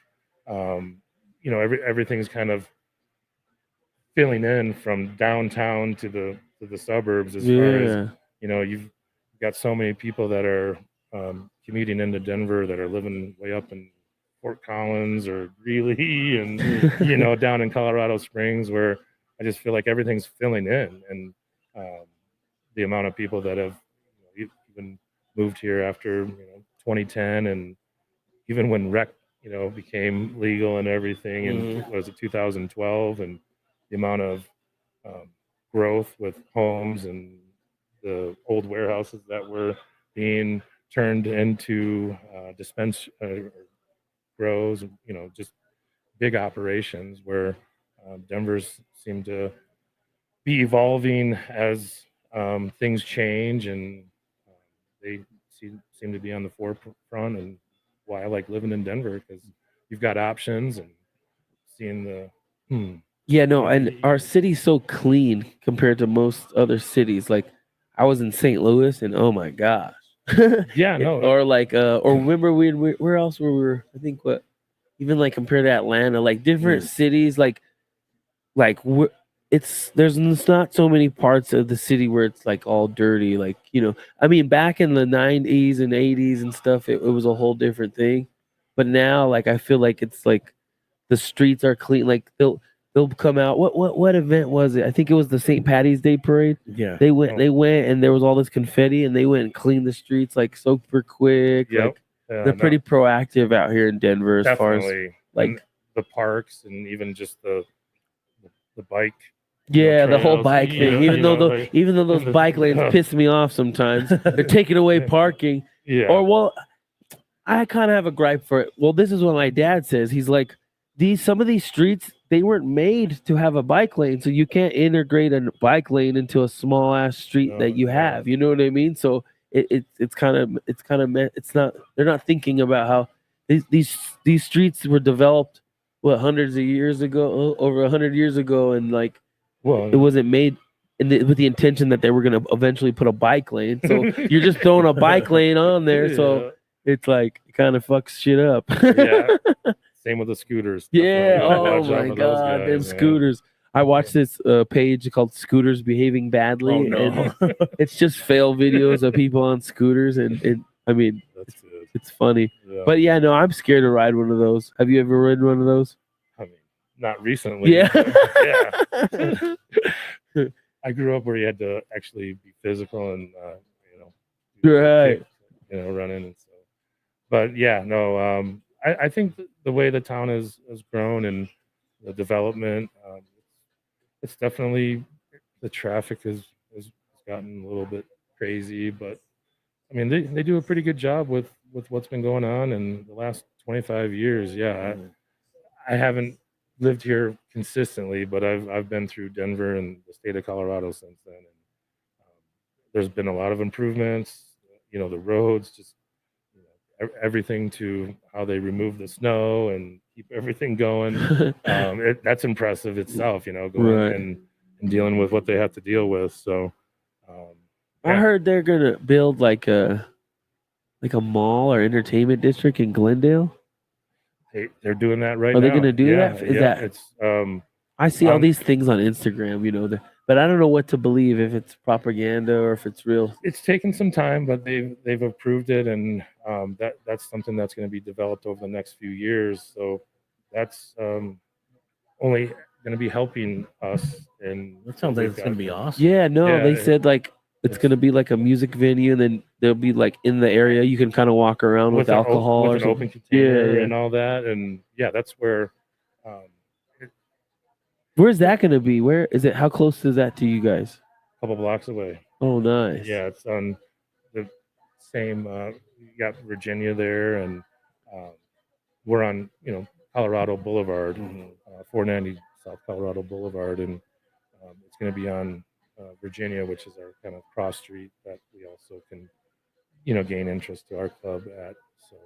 you know, everything's kind of filling in from downtown to the suburbs, as far as, you know, you've got so many people that are commuting into Denver that are living way up in Fort Collins or Greeley and you know, down in Colorado Springs, where I just feel like everything's filling in, and the amount of people that have, you know, even moved here after, you know, 2010, and even when rec, you know, became legal and everything, and what was it, 2012, and the amount of growth with homes and the old warehouses that were being turned into dispense grows, you know, just big operations, where Denver's seemed to be evolving as things change, and they seem to be on the forefront, and why I like living in Denver, because you've got options and seeing the Yeah, no, and our city's so clean compared to most other cities. Like, I was in St. Louis, and oh my gosh. yeah, no, Or like, or remember where else were we? I think even like compared to Atlanta, like different cities, like there's not so many parts of the city where it's like all dirty. Like, you know, I mean, back in the 90s and 80s and stuff, it was a whole different thing. But now, like, I feel like it's like the streets are clean. Like they'll come out. What event was it? I think it was the St. Patty's Day parade. Yeah. They went and there was all this confetti, and they went and cleaned the streets like super quick. Yep. Like, they're pretty proactive out here in Denver as far as like, and the parks, and even just the bike. yeah, the whole trails, bike thing. Even though those bike lanes piss me off sometimes, they're taking away parking. Yeah. Or, well, I kind of have a gripe for it. Well, this is what my dad says. He's like, some of these streets, they weren't made to have a bike lane, so you can't integrate a bike lane into a small ass street that you have. You know what I mean? So it's kind of it's not, they're not thinking about how these streets were developed hundreds of years ago, over 100 years ago, and like, well, it wasn't made with the intention that they were going to eventually put a bike lane. So you're just throwing a bike lane on there. So it's like it kind of fucks shit up. Yeah. Same with the scooters. Yeah. Definitely Oh watch out my for those god, them guys, man. scooters. I watched this page called "Scooters Behaving Badly," Oh no. and it's just fail videos of people on scooters, and I mean, That's good. it's funny. Yeah. But yeah, no, I'm scared to ride one of those. Have you ever ridden one of those? I mean, not recently. Yeah. but yeah. I grew up where you had to actually be physical and Right. running and stuff. But yeah, no, I think the way the town has grown and the development, it's definitely the traffic has gotten a little bit crazy, but I mean they do a pretty good job with what's been going on in the last 25 years. Yeah, I haven't lived here consistently, but I've been through Denver and the state of Colorado since then, and there's been a lot of improvements. The roads, just everything to how they remove the snow and keep everything going. That's impressive itself, going Right. and dealing with what they have to deal with. So, I heard they're gonna build like a mall or entertainment district in Glendale. they're doing that right Are now. they gonna do that? Is that- it's I see all Um, these things on Instagram, but I don't know what to believe, if it's propaganda or if it's real. it's taken some time, but they've approved it, and that's something that's going to be developed over the next few years. So that's only going to be helping us. And That sounds like it's gonna be awesome. Yeah, no, Yeah, they said like it's it's- gonna be like a music venue, and then there'll be like in the area you can kind of walk around with alcohol or with an something. open container Yeah, yeah. and all that, and yeah, that's where. Um, Where's that gonna be? Where is it? How close is that to you guys? couple blocks away. Oh, nice. Yeah, it's on the same. You got Virginia there, and we're on Colorado Boulevard, 490 South Colorado Boulevard, and it's going to be on Virginia, which is our kind of cross street that we also can gain interest to our club at. So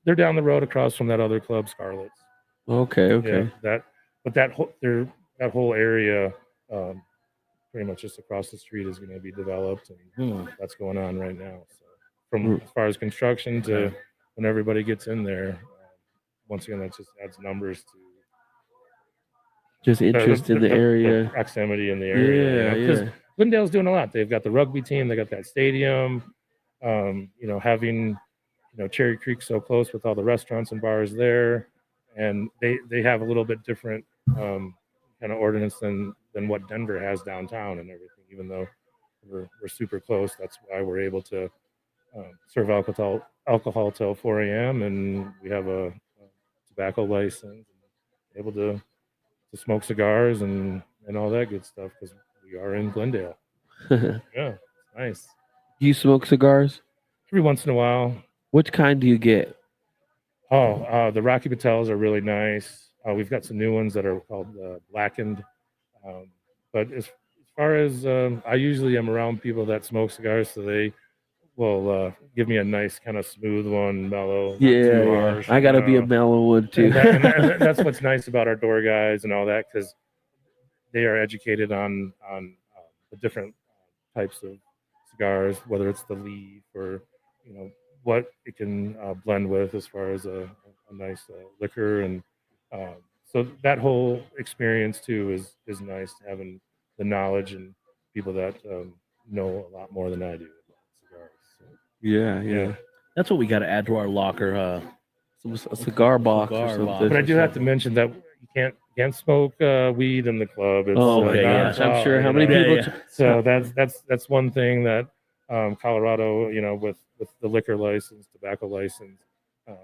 they're down the road across from that other club, Scarlet's. Okay. Okay. Yeah, that whole area, pretty much just across the street, is going to be developed, and that's going on right now. So, from as far as construction to when everybody gets in there, once again, that just adds numbers to Just interest in the area. proximity in the area. Yeah, Because yeah. Glendale's doing a lot. They've got the rugby team, they got that stadium. Having Cherry Creek so close with all the restaurants and bars there, and they have a little bit different kind of ordinance than what Denver has downtown and everything. Even though we're super close, that's why we're able to serve alcohol till 4 a.m. and we have a tobacco license, and able to smoke cigars and all that good stuff because we are in Glendale. Do Yeah, nice. you smoke cigars? Every once in a while. Which kind do you get? The Rocky Patels are really nice. We've got some new ones that are called blackened. But as far as I usually am around people that smoke cigars, so they will give me a nice kind of smooth one, mellow. not too Yeah, harsh, I gotta be a know. mellow one too. And that's what's nice about our door guys and all that, because they are educated on the different types of cigars, whether it's the leaf or what it can blend with as far as a nice liquor, and so that whole experience too is nice, having the knowledge and people that know a lot more than I do about cigars. So, Yeah. That's what we got to add to our locker. A cigar box or Cigar something. box. but I do have to mention that you can't smoke weed in the club. It's, Oh, okay, yeah. gosh, I'm sure. How many Yeah, people? yeah. So that's one thing that Colorado, with the liquor license, tobacco license, the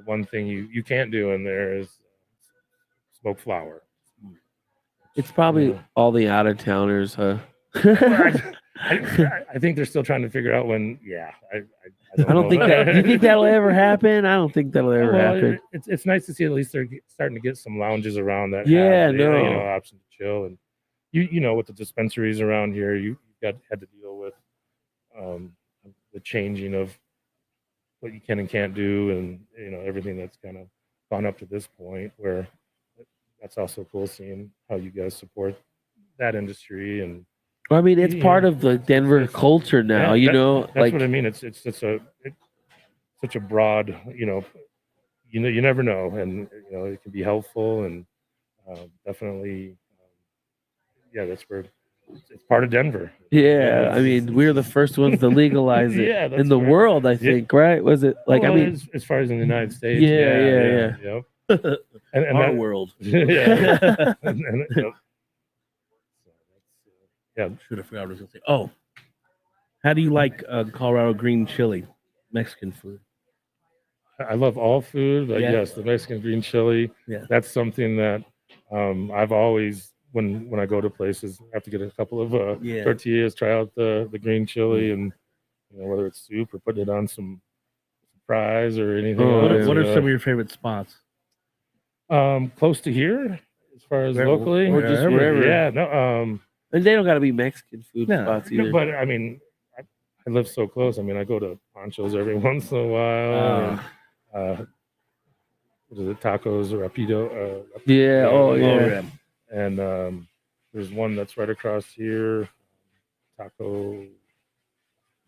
one thing you can't do in there is smoke flower. It's probably Yeah. all the out of towners, huh? I think they're still trying to figure out when. Yeah, I I don't think that. Do you think that'll ever happen? I don't think that'll ever Well, happen. It's nice to see at least they're starting to get some lounges around that. Yeah, have, no. option to chill, and with the dispensaries around here, you had to deal with the changing of what you can and can't do, and everything that's kind of gone up to this point. Where that's also cool seeing how you guys support that industry, and Well, I mean, it's part of the Denver culture now. Yeah, that's like what I mean. It's such a broad, you never know, and it can be helpful, and definitely, yeah, that's where it's part of Denver. Yeah, I mean, we're the first ones to legalize it Yeah, that's in the right. world, I Yeah. think, right? Was it like, I Well, mean, as far as in the United States, Yeah. yeah. And Our that, world. yeah, and, so that's, Should have forgot what I was gonna say. Oh, how do you like Colorado green chili, Mexican food? I love all food, but Yeah. yes, the Mexican green chili. Yeah. That's something that I've always, when I go to places, I have to get a couple of Yeah. tortillas, try out the green chili, and whether it's soup or putting it on some fries or anything Oh, else. What are some of your favorite spots? Close to here, as far as Where- locally, or just wherever. Yeah, no, and they don't got to be Mexican food No, spots no, either. but I mean, I live so close. I mean, I go to Poncho's every once in a while. And, what is it, tacos or rapido? Yeah. Oh, yeah. And there's one that's right across here, taco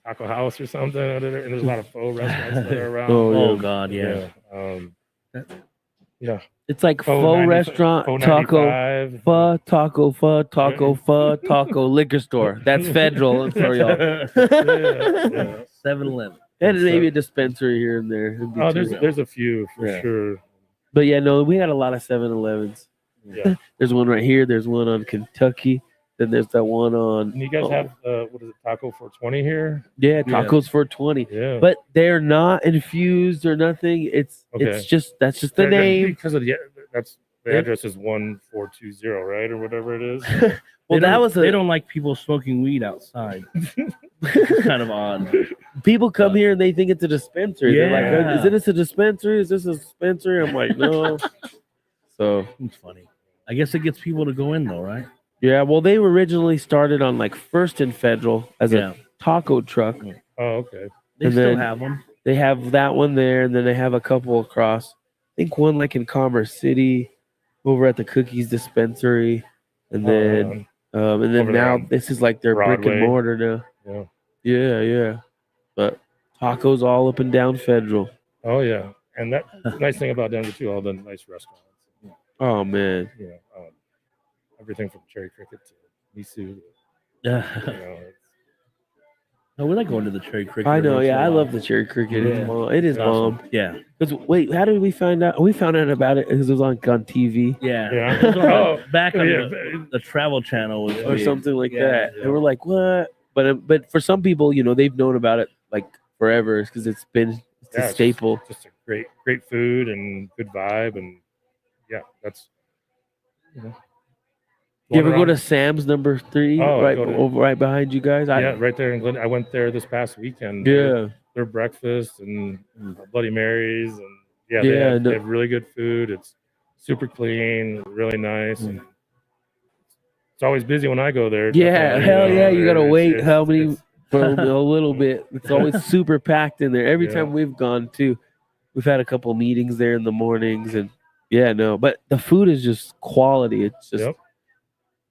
house or something. And there's a lot of pho restaurants that are around. Oh, Oh God, yeah. Yeah. It's like Pho pho 90 restaurant, Pho taco, 95. taco, liquor store. That's federal for y'all. Yeah. 7-Eleven. And maybe a dispensary here and there. It'd be Oh, two. there's a few for Yeah. sure. But yeah, no, we had a lot of 7-Elevens. Yeah. There's one right here. There's one on Kentucky. Then there's that one on. And you guys have what is it, Taco 420 here? Yeah, tacos for 20. Yeah. But they're not infused or nothing. It's Okay. just that's just the name. Because of the Yeah. address is 1420, right, or whatever it is. Well, that was they don't like people smoking weed outside. It's kind of odd. people come here and they think it's a dispensary. They're like, Yeah. is this a dispensary? Is this a dispensary? I'm like, no. So It's funny. I guess it gets people to go in though, right? yeah, well, they were originally started on like First and Federal as Yeah. a taco truck. Oh, okay. They And still then- have them. They have that one there, and then they have a couple across. I think one like in Commerce City, over at the Cookies Dispensary, and then Over there now on this is like their brick Broadway. and mortar now. Yeah. Yeah. But tacos all up and down Federal. Oh, yeah. And that nice thing about Denver too, all the nice restaurants. Oh man. Everything from Cherry Cricket to Misu. Yeah. It's, No, we like going to the Cherry Cricket. I know. every Yeah, once I in a love while. the Cherry Cricket. Yeah. It's bomb. It is It's awesome. bomb. Yeah. Because wait, how did we find out? We found out about it because it was on TV Yeah. Yeah. It was on- back on Yeah. the Travel Channel was or big. something like Yeah, that, yeah. and we're like, what? But for some people, they've known about it like forever because it's a it's staple. Just a great food and good vibe. And yeah, that's, You ever going go to around- Sam's number 3, Oh, I right go to- over right behind you guys? Yeah, right there in Glen. I went there this past weekend. Yeah. Their breakfast and Bloody Marys, and Yeah, they have really good food. It's super clean, really nice. And it's always busy when I go there. Yeah, definitely, hell yeah! You gotta it's- wait. it's- How many it's- for a little bit? It's always super packed in there. Every Yeah. time we've gone too, we've had a couple meetings there in the mornings, and yeah, no, but the food is just quality. It's just Yep,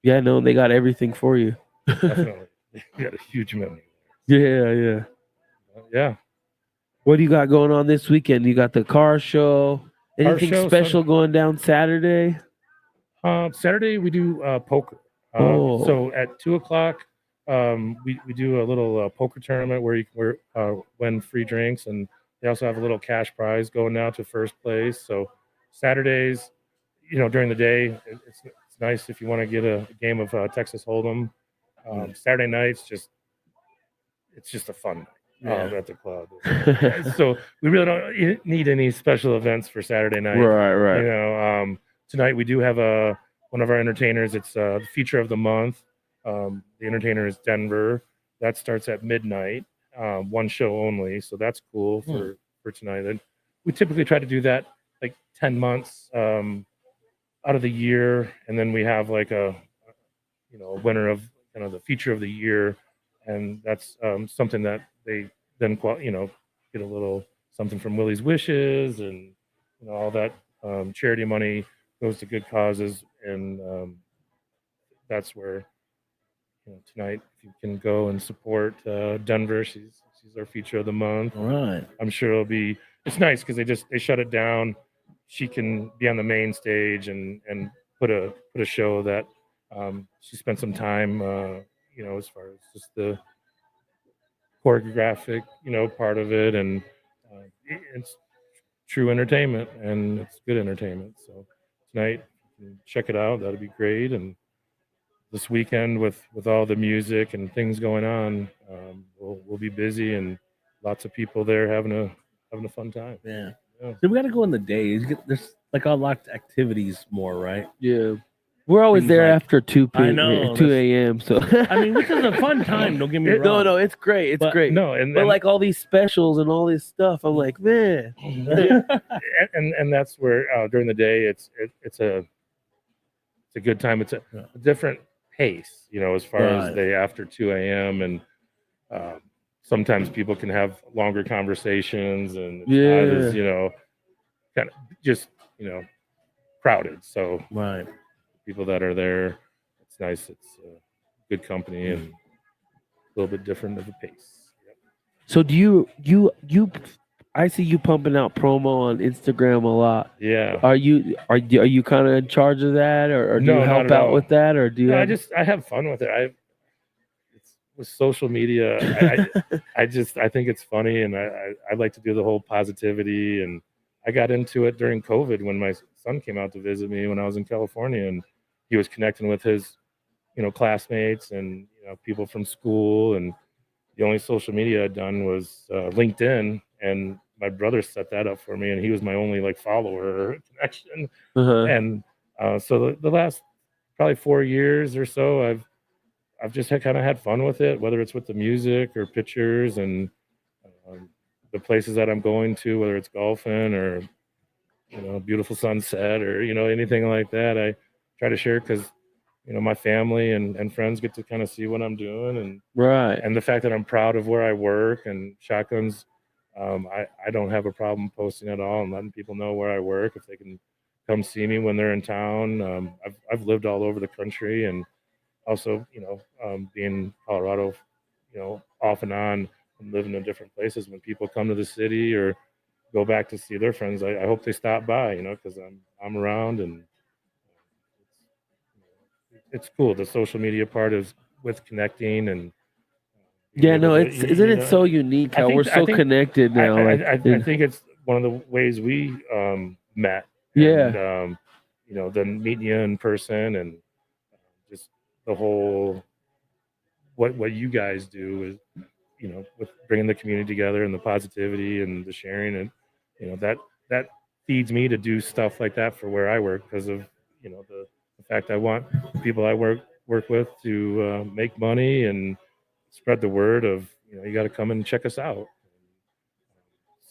yeah, no, they got everything for you. definitely. You got a huge menu. Yeah. Yeah. What do you got going on this weekend? You got the car show. Anything show, special going down Saturday? Saturday we do poker. Oh. So at 2:00, we do a little poker tournament where you can win free drinks, and they also have a little cash prize going now to first place. So Saturdays, during the day, it's nice if you want to get a game of Texas Hold'em. Saturday nights, it's just a fun night at the club. So we really don't need any special events for Saturday night. Right. Tonight we do have one of our entertainers. It's the feature of the month. The entertainer is Denver. That starts at midnight. One show only, so that's cool for tonight. And we typically try to do that like 10 months out of the year, and then we have like a winner of kind of the feature of the year, and that's something that they then get a little something from Willie's Wishes, and all that charity money goes to good causes, and that's where tonight if you can go and support Denver, she's She's our feature of the month. All right. I'm sure it's nice because they shut it down. She can be on the main stage and put a show that she spent some time, as far as just the choreographic, part of it, and it's true entertainment and it's good entertainment. So tonight, check it out. That'd be great. And this weekend with all the music and things going on, we'll be busy and lots of people there having a fun time. Yeah. Yeah. So we got to go in the days. There's like a lot of activities more, right? Yeah. We're always Things there like- after 2 I know, 2 a.m. So I mean, which is a fun time. Don't get me wrong. no, it's great. It's But- great. No, and But like all these specials and all this stuff, I'm like, man. and that's where during the day it's a good time. It's a different pace, as far as Right. the after 2 a.m. and sometimes people can have longer conversations and it's not as kind of just crowded. So Right. people that are there, it's nice. It's good company and a little bit different of a pace. Yep. So do you I see you pumping out promo on Instagram a lot. Yeah. Are you kind of in charge of that, or do No, you not help at out all. with that, or do you? No, have- I have fun with it. It's with social media. I think it's funny, and I like to do the whole positivity. And I got into it during COVID when my son came out to visit me when I was in California, and he was connecting with his, classmates and people from school. And the only social media I'd done was LinkedIn, and my brother set that up for me, and he was my only follower connection. Uh-huh. And so the last probably 4 years or so, I've just kind of had fun with it, whether it's with the music or pictures and the places that I'm going to, whether it's golfing or beautiful sunset or anything like that. I try to share because my family and friends get to kind of see what I'm doing, and the fact that I'm proud of where I work and Shotguns. I don't have a problem posting at all and letting people know where I work if they can come see me when they're in town. I've lived all over the country and also, being in Colorado, off and on and living in different places. When people come to the city or go back to see their friends, I hope they stop by, because I'm around and it's cool. The social media part is with connecting and Yeah, no, isn't it so unique how we're so connected now? I think it's one of the ways we met. Yeah. And, then meeting you in person and just the whole what you guys do is, with bringing the community together and the positivity and the sharing and, that feeds me to do stuff like that for where I work because of, the fact I want the people I work with to make money and spread the word of, you got to come and check us out.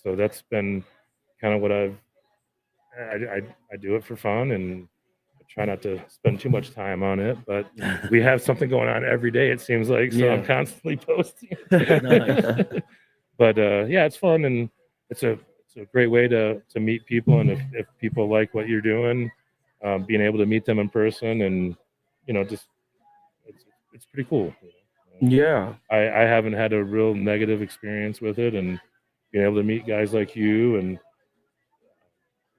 So that's been kind of what I do it for fun and I try not to spend too much time on it, but we have something going on every day. It seems like, so I'm constantly posting, Nice. but yeah, it's fun. And it's a great way to meet people. And if people like what you're doing, being able to meet them in person and, just, it's pretty cool. Yeah. I haven't had a real negative experience with it, and being able to meet guys like you and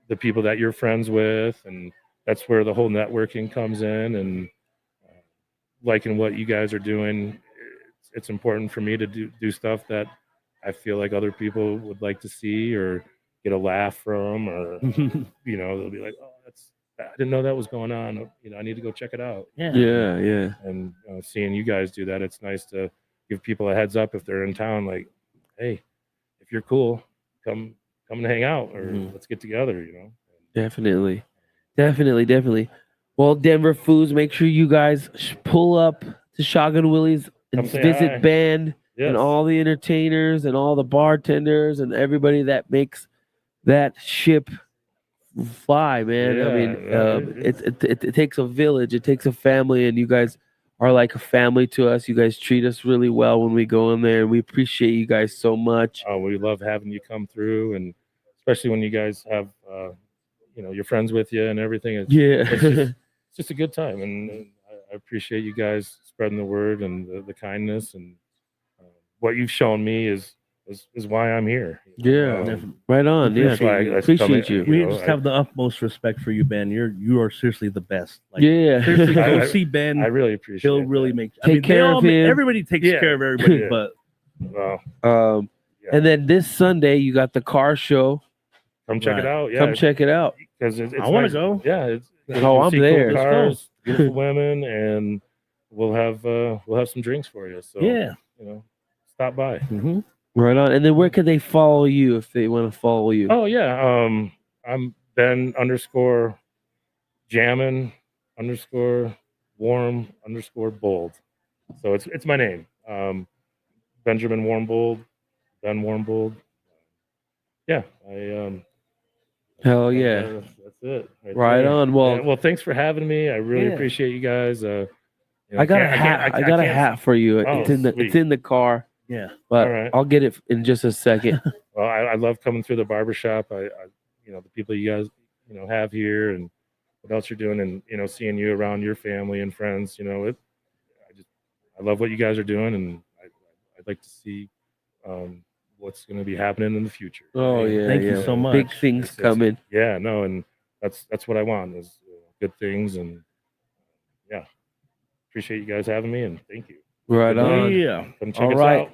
the people that you're friends with, and that's where the whole networking comes in. And liking what you guys are doing, it's important for me to do stuff that I feel like other people would like to see or get a laugh from, or they'll be like, "Oh, I didn't know that was going on. I need to go check it out." Yeah. And seeing you guys do that, it's nice to give people a heads up if they're in town, like, hey, if you're cool, come and hang out, or let's get together, Definitely. Well, Denver Foos, make sure you guys pull up to Shotgun Willies and Come say visit hi. band Yes. and all the entertainers and all the bartenders and everybody that makes that ship fly, man. I mean, it takes a village, it takes a family, and you guys are like a family to us. You guys treat us really well when we go in there, and we appreciate you guys so much. We love having you come through, and especially when you guys have your friends with you and everything. It's just a good time, and I appreciate you guys spreading the word and the kindness, and what you've shown me is is why I'm here. Yeah. Um, Right on. Yeah. That's why I Appreciate come- you. We know, just I- have the utmost respect for you, Ben. You are seriously the best. Like, Yeah. seriously, go I- see Ben. I really appreciate. He'll really that. make. Take care of him. Everybody takes Yeah. care of everybody, Yeah. but Well, yeah. And then this Sunday you got the car show. come check Right. it out. Yeah, Come check it out. because it's I want nice. to go. Yeah, it's Oh, I'm see cool there. Let's go. Cars, beautiful women, and we'll have some drinks for you. So Yeah. stop by. Mm-hmm. Right on. And then where can they follow you if they want to follow you? Oh yeah, I'm Ben _jammin _warm _bold. So it's my name. Benjamin Warmbold, Ben Warmbold. Yeah, Hell yeah. that's it. Right there. on. Well, Yeah, well, thanks for having me. I really Yeah. appreciate you guys. I got a hat. I got a hat for you. Oh, It's sweet. in the car, Yeah. but All right. I'll get it in just a second. Well, I love coming through the barbershop. I the people you guys have here, and what else you're doing, and seeing you around your family and friends. I love what you guys are doing, and I'd like to see what's going to be happening in the future. Oh yeah. Thank you yeah. so much. Big things It's- coming. Yeah, no, and that's what I want is good things, and yeah, appreciate you guys having me, and thank you. Right on. Yeah. Come check All us right. out.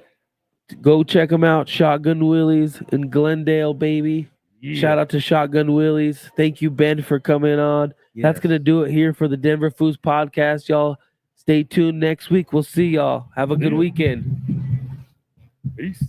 Go check them out. Shotgun Willies in Glendale, baby. Yeah. Shout out to Shotgun Willies. Thank you, Ben, for coming on. That's Yes. going to do it here for the Denver Foos podcast, y'all. Stay tuned next week. We'll see y'all. Have a good Yeah. weekend. Peace.